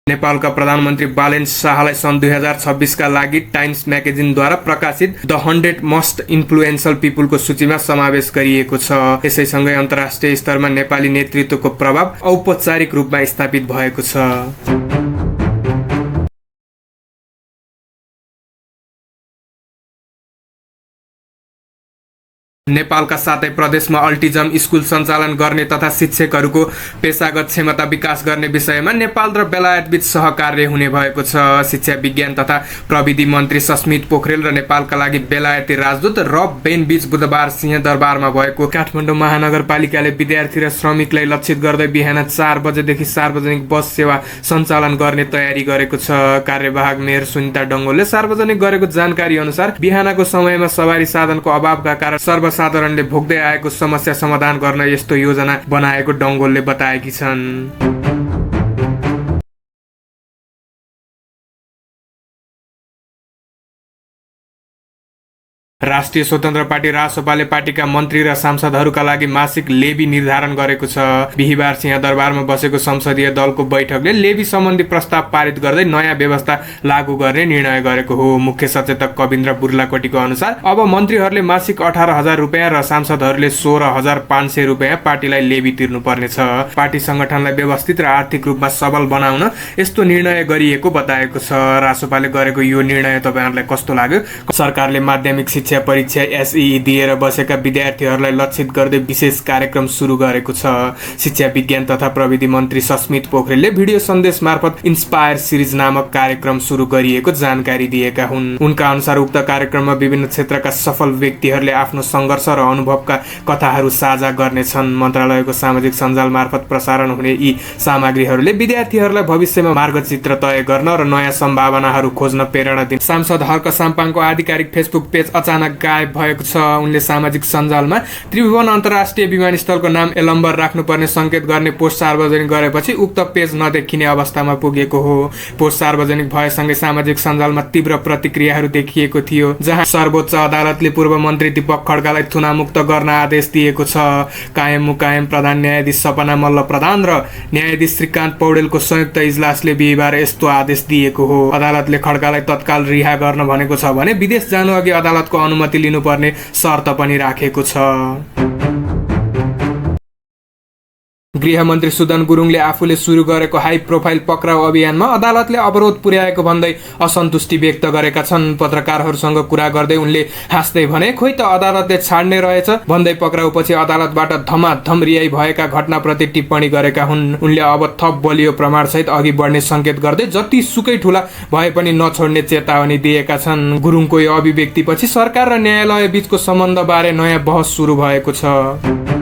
नेपालका प्रधानमन्त्री बालेन शाहलाई सन् 2026 का लागि टाइम्स म्यागजिनद्वारा प्रकाशित द 100 मोस्ट इन्फ्लुएन्शियल पिपुलको सूचीमा समावेश गरिएको छ। यसैसँगै अन्तर्राष्ट्रिय स्तरमा नेपाली नेतृत्वको प्रभाव औपचारिक रूपमा स्थापित भएको छ। नेपालका सातै प्रदेशमा अल्टिजम स्कुल सञ्चालन गर्ने तथा शिक्षकहरूको पेशागत क्षमता विकास गर्ने विषयमा नेपाल र बेलायतबीच सहकार्य हुने भएको छ। शिक्षा विज्ञान तथा प्रविधि मन्त्री सस्मित पोखरेल र नेपालका लागि बेलायती राजदूत रब बेन बीच बुधबार सिंहदरबारमा भएको काठमाडौँ महानगरपालिकाले विद्यार्थी र श्रमिकलाई लक्षित गर्दै बिहान 4 बजेदेखि सार्वजनिक बस सेवा सञ्चालन गर्ने तयारी गरेको छ। कार्यवाहक मेयर सुनिता डङ्गोलले सार्वजनिक गरेको जानकारी अनुसार बिहानको समयमा सवारी साधनको अभावका कारण साधारणले भोग्दै आएको समस्या समाधान गर्न यस्तो योजना बनाएको डङ्गोलले बताएकी छन्। राष्ट्रिय स्वतन्त्र पार्टी रासपाले पार्टीका मन्त्री र सांसदहरूका लागि मासिक लेबी निर्धारण गरेको छ। बिहिबार सिंहदरबारमा बसेको संसदीय दलको बैठकले लेबी सम्बन्धी प्रस्ताव पारित गर्दै नयाँ व्यवस्था लागू गर्ने निर्णय गरेको हो। मुख्य सचेतक कविन्द्र बुर्लाकोटीको अनुसार अब मन्त्रीहरूले मासिक 18,000 रुपियाँ र सांसदहरूले 16,500 रुपियाँ पार्टीलाई लेबी तिर्नुपर्नेछ। पार्टी संगठनलाई व्यवस्थित र आर्थिक रूपमा सबल बनाउन यस्तो निर्णय गरिएको बताएको छ। रासपाले गरेको यो निर्णय तपाईहरुलाई कस्तो लाग्यो? सरकारले माध्यमिक शिक्षा परीक्षा एसई दिएर बसेका विद्यार्थीहरूलाई लक्षित गर्दै विशेष कार्यक्रम सुरु गरेको छ। शिक्षा विज्ञान तथा प्रविधि मन्त्री सस्मित पोखरेलले भिडियो सन्देश मार्फत इन्स्पायर सिरिज नामक कार्यक्रम सुरु गरिएको जानकारी दिएका हुन्। उनका अनुसार उक्त कार्यक्रममा विभिन्न क्षेत्रका सफल व्यक्तिहरूले आफ्नो सङ्घर्ष र अनुभवका कथाहरू साझा गर्नेछन्। मन्त्रालयको सामाजिक सञ्जाल मार्फत प्रसारण हुने यी सामग्रीहरूले विद्यार्थीहरूलाई भविष्यमा मार्गचित्र तय गर्न र नयाँ सम्भावनाहरू खोज्न प्रेरणा दिन्छ। सांसद हर्क साम्पाङको आधिकारिक फेसबुक पेज अचानक गायब भएको छ। उनले सामाजिक सञ्जालमा त्रिभुवन अन्तर्राष्ट्रिय विमानस्थलको नाम एलम्बर राख्नुपर्ने संकेत गर्ने पोस्ट सार्वजनिक गरेपछि उक्त पेज नदेखिने अवस्थामा पुगेको हो। पोस्ट सार्वजनिक भएसँगै सामाजिक सञ्जालमा तीव्र प्रतिक्रियाहरू देखिएको थियो, जहाँ सर्वोच्च अदालतले पूर्व मन्त्री दीपक खड्कालाई थुनामुक्त गर्न आदेश दिएको छ। कायम मुकायम प्रधान न्यायाधीश सपना मल्ल प्रधान र न्यायाधीश श्रीकान्त पौडेलको संयुक्त इजलासले बिहिबार यस्तो आदेश दिएको हो। अदालतले खड्कालाई तत्काल रिहा गर्न भनेको छ भने विदेश जानु अघि अदालतको अनुमति लिनुपर्ने शर्त पनि राखेको छ। गृहमन्त्री सुदन गुरुङले आफूले सुरु गरेको हाई प्रोफाइल पक्राउ अभियानमा अदालतले अवरोध पुर्याएको भन्दै असन्तुष्टि व्यक्त गरेका छन्। पत्रकारहरूसँग कुरा गर्दै उनले हाँस्दै भने, खोइ त अदालतले छाड्ने रहेछ भन्दै पक्राउपछि अदालतबाट धमाधम रिहाई भएका घटनाप्रति टिप्पणी गरेका हुन्। उनले अब थप बलियो प्रमाणसहित अघि बढ्ने संकेत गर्दै जति सुकै ठूला भए पनि नछोड्ने चेतावनी दिएका छन्। गुरुङको यो अभिव्यक्तिपछि सरकार र न्यायालय बीचको सम्बन्धबारे नयाँ बहस सुरु भएको छ।